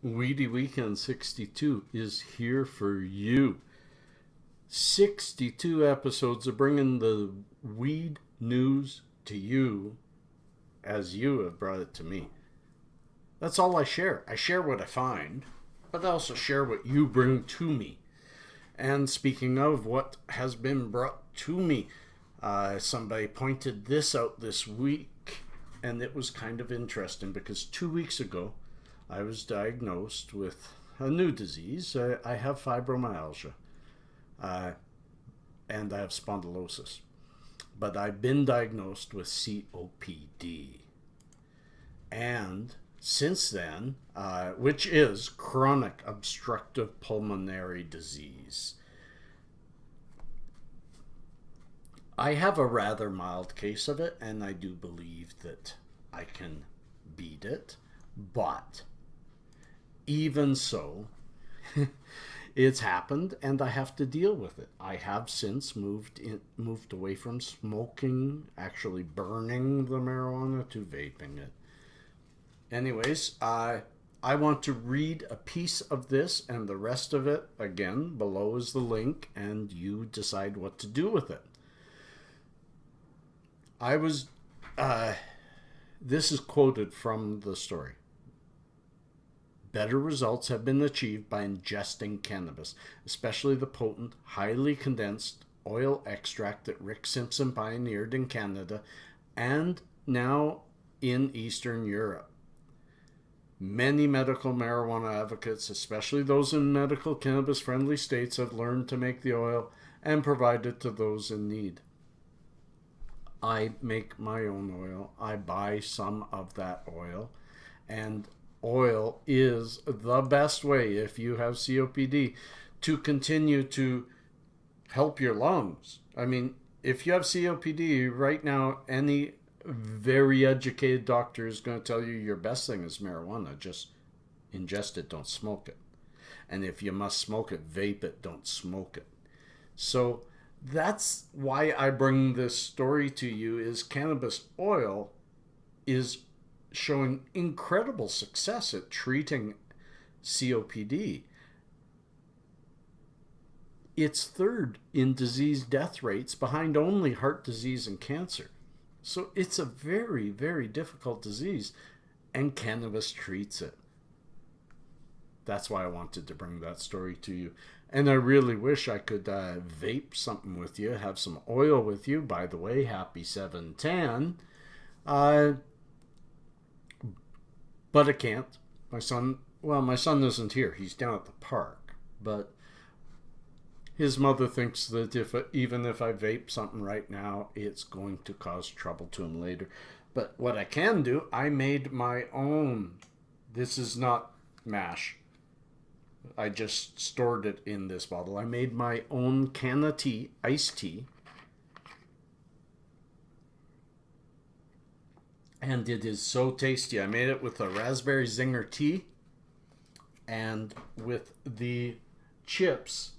Weedy Weekend 62 is here for you. 62 episodes of bringing the weed news to you as you have brought it to me. That's all I share. I share what I find, but I also share what you bring to me. And speaking of what has been brought to me, somebody pointed this out this week, and it was kind of interesting because 2 weeks ago I was diagnosed with a new disease. I have fibromyalgia, and I have spondylosis. But I've been diagnosed with COPD. And since then, which is chronic obstructive pulmonary disease, I have a rather mild case of it, and I do believe that I can beat it. But even so, it's happened, and I have to deal with it. I have since moved away from smoking, actually burning the marijuana, to vaping it. Anyways, I want to read a piece of this, and the rest of it, again, below is the link, and you decide what to do with it. This is quoted from the story. Better results have been achieved by ingesting cannabis, especially the potent, highly condensed oil extract that Rick Simpson pioneered in Canada and now in Eastern Europe. Many medical marijuana advocates, especially those in medical cannabis-friendly states, have learned to make the oil and provide it to those in need. I make my own oil. I buy some of that oil, and oil is the best way, if you have COPD, to continue to help your lungs. I mean, if you have COPD right now, any very educated doctor is going to tell you your best thing is marijuana. Just ingest it, don't smoke it. And if you must smoke it, vape it, don't smoke it. So that's why I bring this story to you, is cannabis oil is showing incredible success at treating COPD. It's third in disease death rates, behind only heart disease and cancer. So it's a very, very difficult disease, and cannabis treats it. That's why I wanted to bring that story to you. And I really wish I could vape something with you, have some oil with you. By the way, happy 710. But I can't. My son isn't here. He's down at the park. But his mother thinks that even if I vape something right now, it's going to cause trouble to him later. But what I can do, I made my own. This is not mash. I just stored it in this bottle. I made my own canna tea, iced tea. And it is so tasty. I made it with a raspberry zinger tea and with the chips.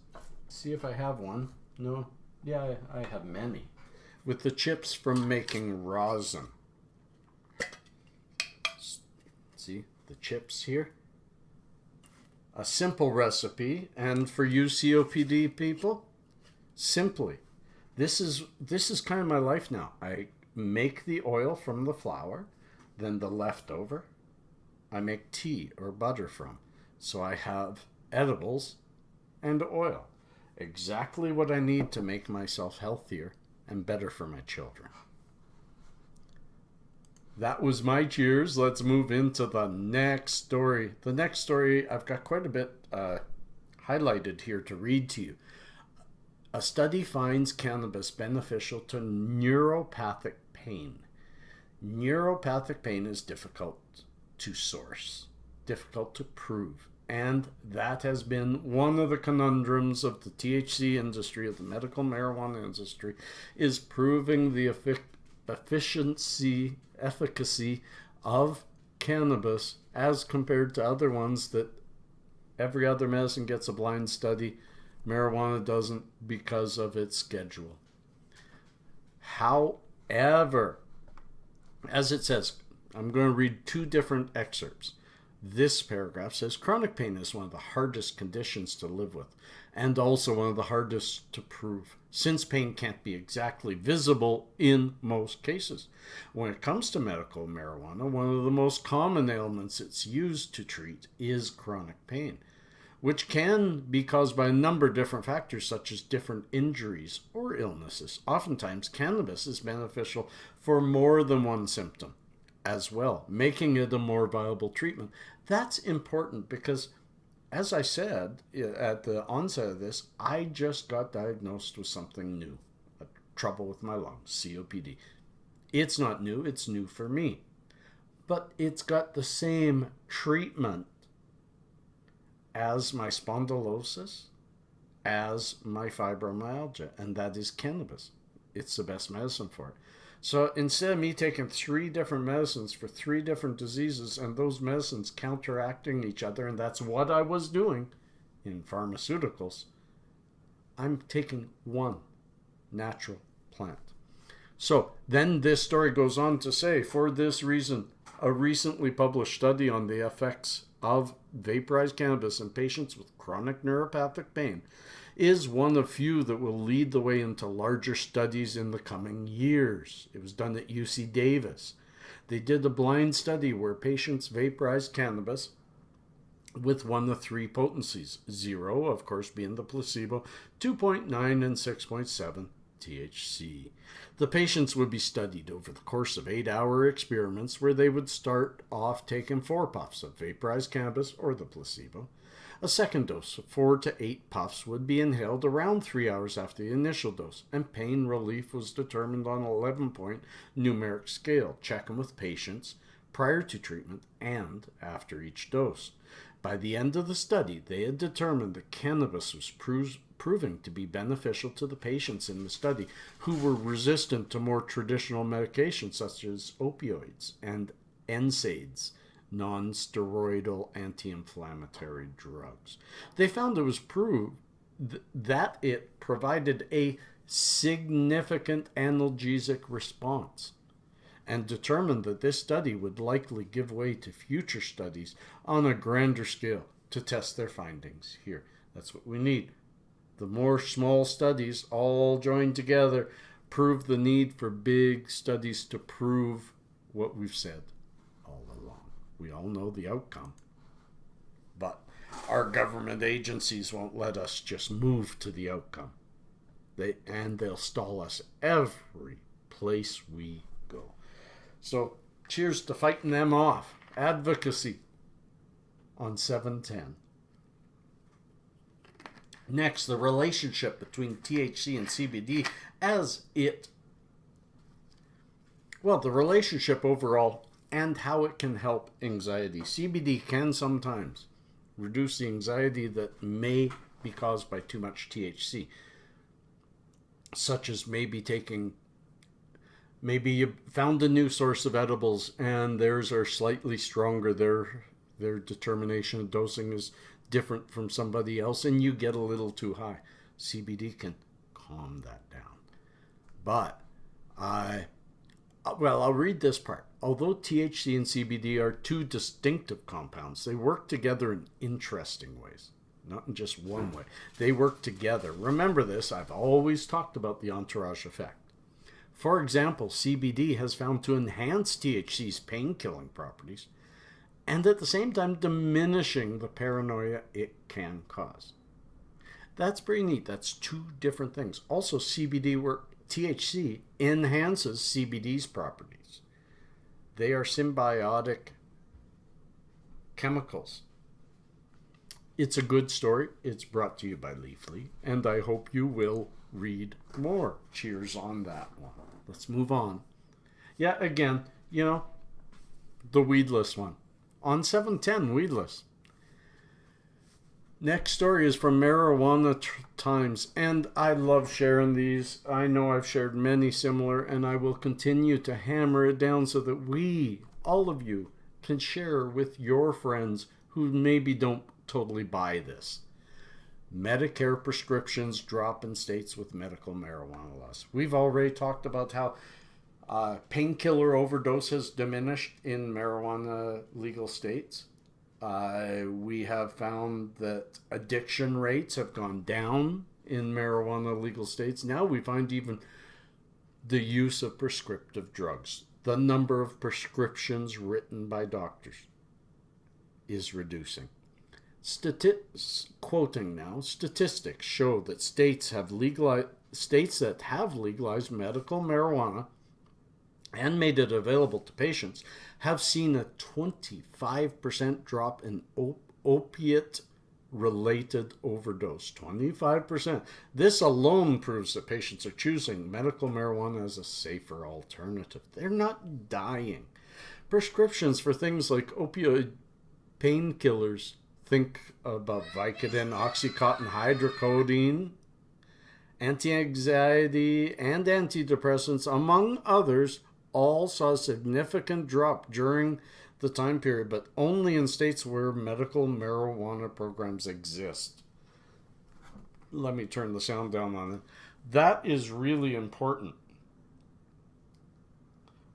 See if I have one. No? Yeah, I have many. With the chips from making rosin. See the chips here? A simple recipe, and for you COPD people, simply. This is kind of my life now. I make the oil from the flour, then the leftover I make tea or butter from. So I have edibles and oil. Exactly what I need to make myself healthier and better for my children. That was my cheers. Let's move into the next story. The next story, I've got quite a bit highlighted here to read to you. A study finds cannabis beneficial to neuropathic pain. Neuropathic pain is difficult to source, difficult to prove, and that has been one of the conundrums of the THC industry, of the medical marijuana industry, is proving the efficacy of cannabis as compared to other ones that every other medicine gets a blind study. Marijuana doesn't, because of its schedule. However, as it says, I'm going to read two different excerpts. This paragraph says chronic pain is one of the hardest conditions to live with, and also one of the hardest to prove, since pain can't be exactly visible in most cases. When it comes to medical marijuana, one of the most common ailments it's used to treat is chronic pain, which can be caused by a number of different factors, such as different injuries or illnesses. Oftentimes, cannabis is beneficial for more than one symptom as well, making it a more viable treatment. That's important because, as I said at the onset of this, I just got diagnosed with something new, trouble with my lungs, COPD. It's not new, it's new for me. But it's got the same treatment as my spondylosis, as my fibromyalgia, and that is cannabis. It's the best medicine for it. So instead of me taking 3 different medicines for 3 different diseases and those medicines counteracting each other, and that's what I was doing in pharmaceuticals, I'm taking one natural plant. So then this story goes on to say, for this reason, a recently published study on the effects of vaporized cannabis in patients with chronic neuropathic pain is one of few that will lead the way into larger studies in the coming years. It was done at UC Davis. They did a blind study where patients vaporized cannabis with one of 3 potencies, 0, of course, being the placebo, 2.9 and 6.7 THC. The patients would be studied over the course of 8-hour experiments where they would start off taking 4 puffs of vaporized cannabis or the placebo. A second dose of 4 to 8 puffs would be inhaled around 3 hours after the initial dose, and pain relief was determined on an 11-point numeric scale, checking with patients prior to treatment and after each dose. By the end of the study, they had determined that cannabis was proving to be beneficial to the patients in the study who were resistant to more traditional medications such as opioids and NSAIDs, non-steroidal anti-inflammatory drugs. They found it was proved that it provided a significant analgesic response, and determined that this study would likely give way to future studies on a grander scale to test their findings here. That's what we need. The more small studies all joined together prove the need for big studies to prove what we've said all along. We all know the outcome, but our government agencies won't let us just move to the outcome. They'll stall us every place we go. So cheers to fighting them off. Advocacy on 710. Next, the relationship between THC and CBD the relationship overall and how it can help anxiety. CBD can sometimes reduce the anxiety that may be caused by too much THC, such as maybe you found a new source of edibles and theirs are slightly stronger. Their determination of dosing is different from somebody else and you get a little too high. CBD can calm that down. But I'll read this part. Although THC and CBD are 2 distinctive compounds, they work together in interesting ways. Not in just one way. They work together. Remember this, I've always talked about the entourage effect. For example, CBD has found to enhance THC's pain-killing properties and at the same time diminishing the paranoia it can cause. That's pretty neat. That's 2 different things. Also, THC enhances CBD's properties. They are symbiotic chemicals. It's a good story. It's brought to you by Leafly, and I hope you will read more. Cheers on that one. Let's move on. Yeah, again, the Weedless one. On 710, Weedless. Next story is from Marijuana Times, and I love sharing these. I know I've shared many similar, and I will continue to hammer it down so that we, all of you, can share with your friends who maybe don't totally buy this. Medicare prescriptions drop in states with medical marijuana laws. We've already talked about how painkiller overdose has diminished in marijuana legal states. We have found that addiction rates have gone down in marijuana legal states. Now we find even the use of prescriptive drugs. The number of prescriptions written by doctors is reducing. Quoting now, statistics show that states that have legalized medical marijuana and made it available to patients have seen a 25% drop in opiate related overdose. 25%. This alone proves that patients are choosing medical marijuana as a safer alternative. They're not dying. Prescriptions for things like opioid painkillers, think about Vicodin, Oxycontin, hydrocodone, anti-anxiety, and antidepressants, among others, all saw a significant drop during the time period, but only in states where medical marijuana programs exist. Let me turn the sound down on it. That is really important.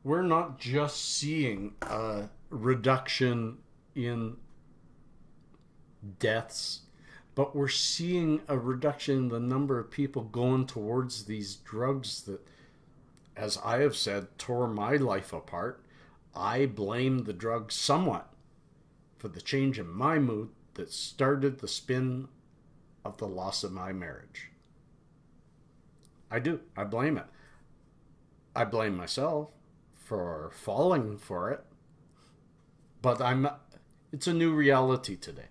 We're not just seeing a reduction in deaths, but we're seeing a reduction in the number of people going towards these drugs that, as I have said, tore my life apart. I blame the drugs somewhat for the change in my mood that started the spin of the loss of my marriage. I do. I blame it. I blame myself for falling for it. But it's a new reality today.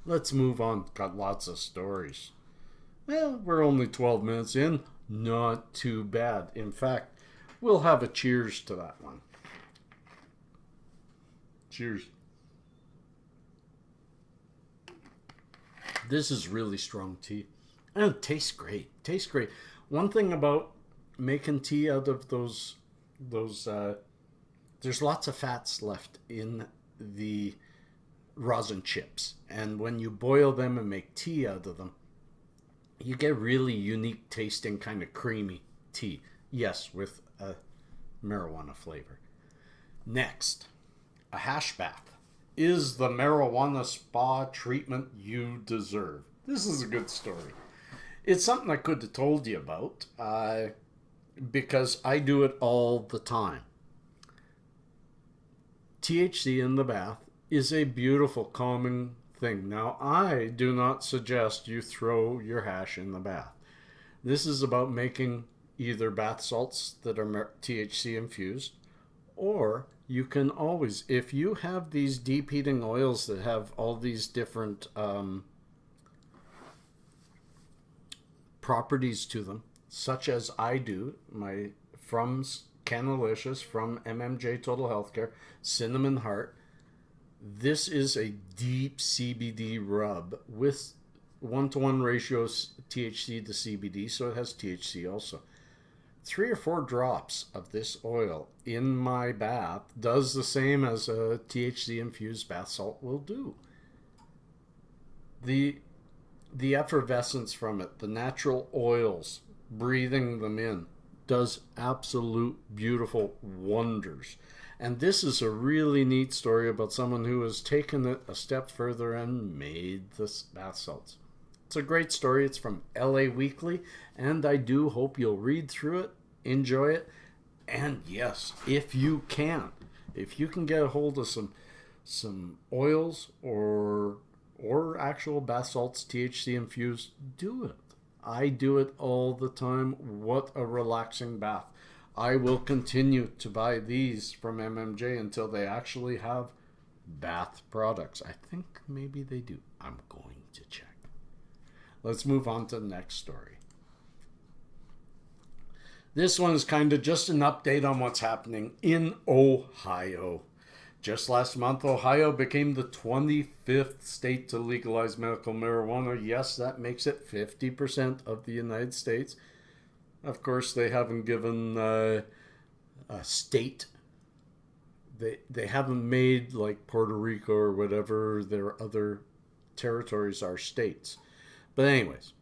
Let's move on. Got lots of stories. Well, we're only 12 minutes in. Not too bad. In fact, we'll have a cheers to that one. Cheers. This is really strong tea. And it tastes great. Tastes great. One thing about making tea out of those there's lots of fats left in the rosin chips. And when you boil them and make tea out of them, you get really unique tasting kind of creamy tea. Yes, with a marijuana flavor. Next, a hash bath is the marijuana spa treatment you deserve. This is a good story. It's something I could have told you about because I do it all the time. THC in the bath is a beautiful, calming thing. Now, I do not suggest you throw your hash in the bath. This is about making either bath salts that are THC infused, or you can always, if you have these deep heating oils that have all these different properties to them, such as I do, from Cannabis, from MMJ Total Healthcare, Cinnamon Heart. This is a deep CBD rub with 1-to-1 ratios THC to CBD, so it has THC also. 3 or 4 drops of this oil in my bath does the same as a THC infused bath salt will do. The effervescence from it, the natural oils, breathing them in, does absolute beautiful wonders. And this is a really neat story about someone who has taken it a step further and made this bath salts. It's a great story. It's from LA Weekly, and I do hope you'll read through it, enjoy it, and yes, if you can get a hold of some oils or actual bath salts, THC infused, do it. I do it all the time. What a relaxing bath. I will continue to buy these from MMJ until they actually have bath products. I think maybe they do. I'm going to check. Let's move on to the next story. This one is kind of just an update on what's happening in Ohio. Just last month, Ohio became the 25th state to legalize medical marijuana. Yes, that makes it 50% of the United States. Of course, they haven't given a state. They haven't made like Puerto Rico or whatever their other territories are states. But anyways,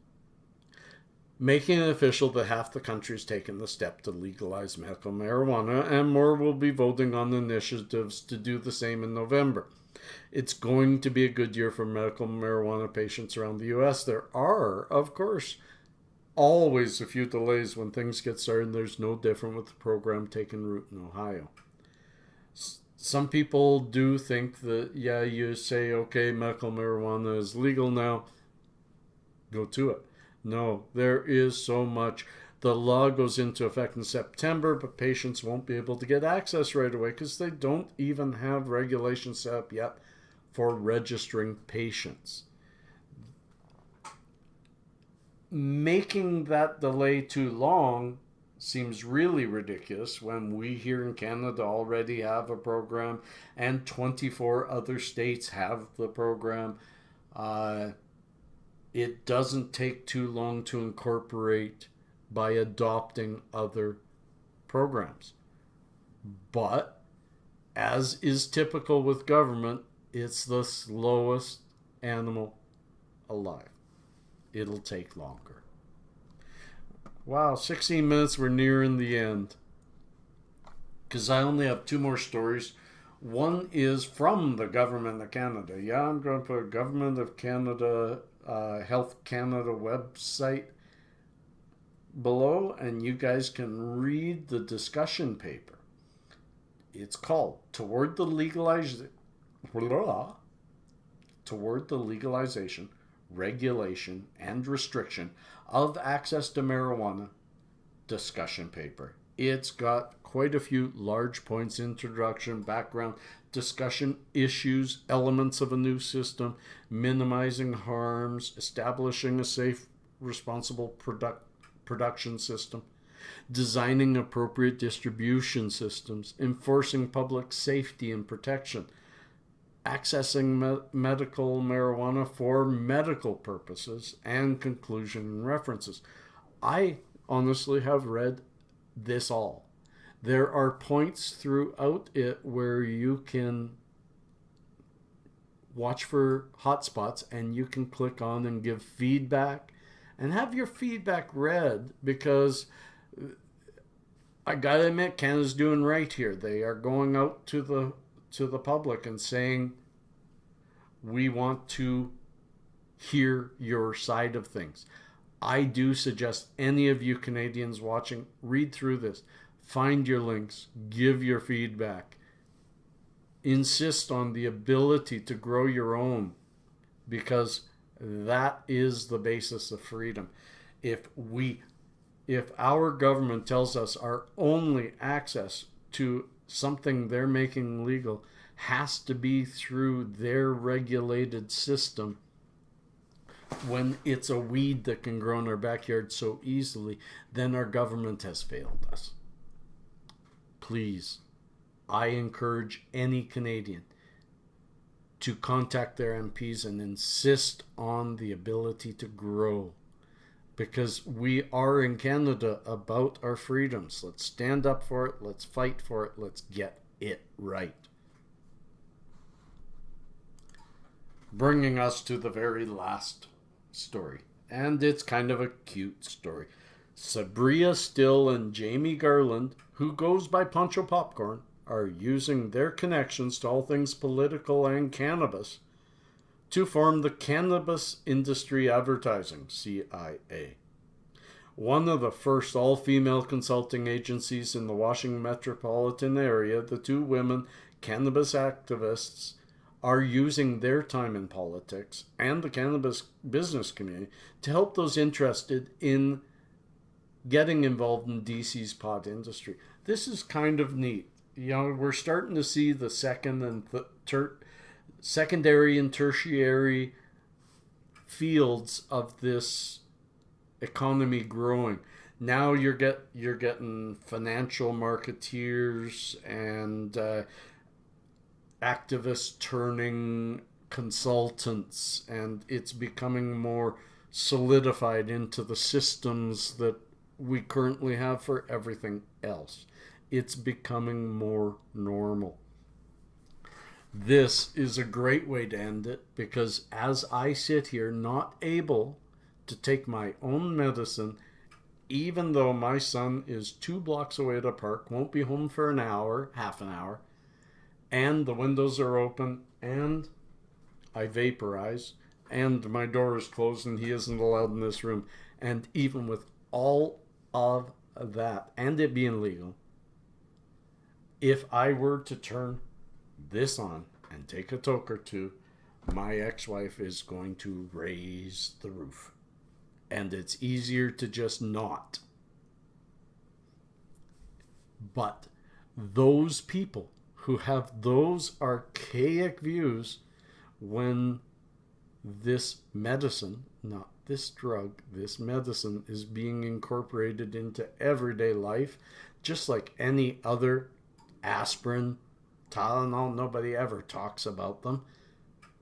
making it official that half the country's taken the step to legalize medical marijuana, and more will be voting on initiatives to do the same in November. It's going to be a good year for medical marijuana patients around the U.S. There are, of course, always a few delays when things get started, and there's no different with the program taking root in Ohio. Some people do think that, yeah, you say, okay, medical marijuana is legal now, go to it. No, there is so much. The law goes into effect in September, but patients won't be able to get access right away because they don't even have regulations set up yet for registering patients. Making that delay too long seems really ridiculous when we here in Canada already have a program and 24 other states have the program. It doesn't take too long to incorporate by adopting other programs. But, as is typical with government, it's the slowest animal alive. It'll take longer. Wow, 16 minutes, we're nearing the end. Because I only have 2 more stories. One is from the Government of Canada. Yeah, I'm going to put a Government of Canada, Health Canada website below, and you guys can read the discussion paper. It's called Toward the Legalization, Regulation, and Restriction of Access to Marijuana discussion paper. It's got quite a few large points: introduction, background, discussion, issues, elements of a new system, minimizing harms, establishing a safe, responsible production system, designing appropriate distribution systems, enforcing public safety and protection, accessing medical marijuana for medical purposes, and conclusion and references. I honestly have read this all. There are points throughout it where you can watch for hotspots and you can click on and give feedback and have your feedback read, because I gotta admit, Canada's doing right here. They are going out to the public and saying, we want to hear your side of things. I do suggest any of you Canadians watching, read through this, find your links, give your feedback, insist on the ability to grow your own, because that is the basis of freedom. If our government tells us our only access to something they're making legal has to be through their regulated system, when it's a weed that can grow in our backyard so easily, then our government has failed us. Please, I encourage any Canadian to contact their MPs and insist on the ability to grow, because we are in Canada about our freedoms. Let's stand up for it. Let's fight for it. Let's get it right. Bringing us to the very last story, and it's kind of a cute story. Sabria Still and Jamie Garland, who goes by Poncho Popcorn, are using their connections to all things political and cannabis to form the Cannabis Industry Advertising, CIA. One of the first all-female consulting agencies in the Washington metropolitan area, the 2 women cannabis activists are using their time in politics and the cannabis business community to help those interested in getting involved in DC's pot industry. This is kind of neat. You know, we're starting to see the secondary and tertiary fields of this economy growing. Now you're getting financial marketeers and activists turning consultants, and it's becoming more solidified into the systems that we currently have for everything else. It's becoming more normal. This is a great way to end it, because as I sit here not able to take my own medicine, even though my son is 2 blocks away at a park, won't be home for an hour, half an hour, and the windows are open, and I vaporize, and my door is closed and he isn't allowed in this room. And even with all of that, and it being legal, if I were to turn this on and take a toke or two, my ex-wife is going to raise the roof. And it's easier to just not. But those people who have those archaic views, when this medicine, not this drug, this medicine is being incorporated into everyday life, just like any other aspirin, Tylenol, nobody ever talks about them.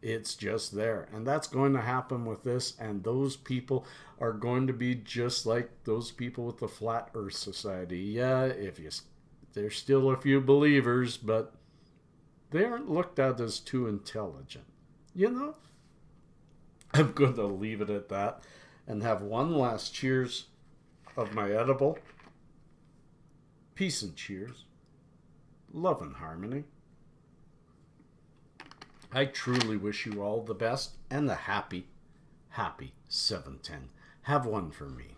It's just there. And that's going to happen with this. And those people are going to be just like those people with the Flat Earth Society. Yeah, there's still a few believers, but they aren't looked at as too intelligent. You know? I'm going to leave it at that and have one last cheers of my edible. Peace and cheers. Love and harmony. I truly wish you all the best and a happy, happy 710. Have one for me.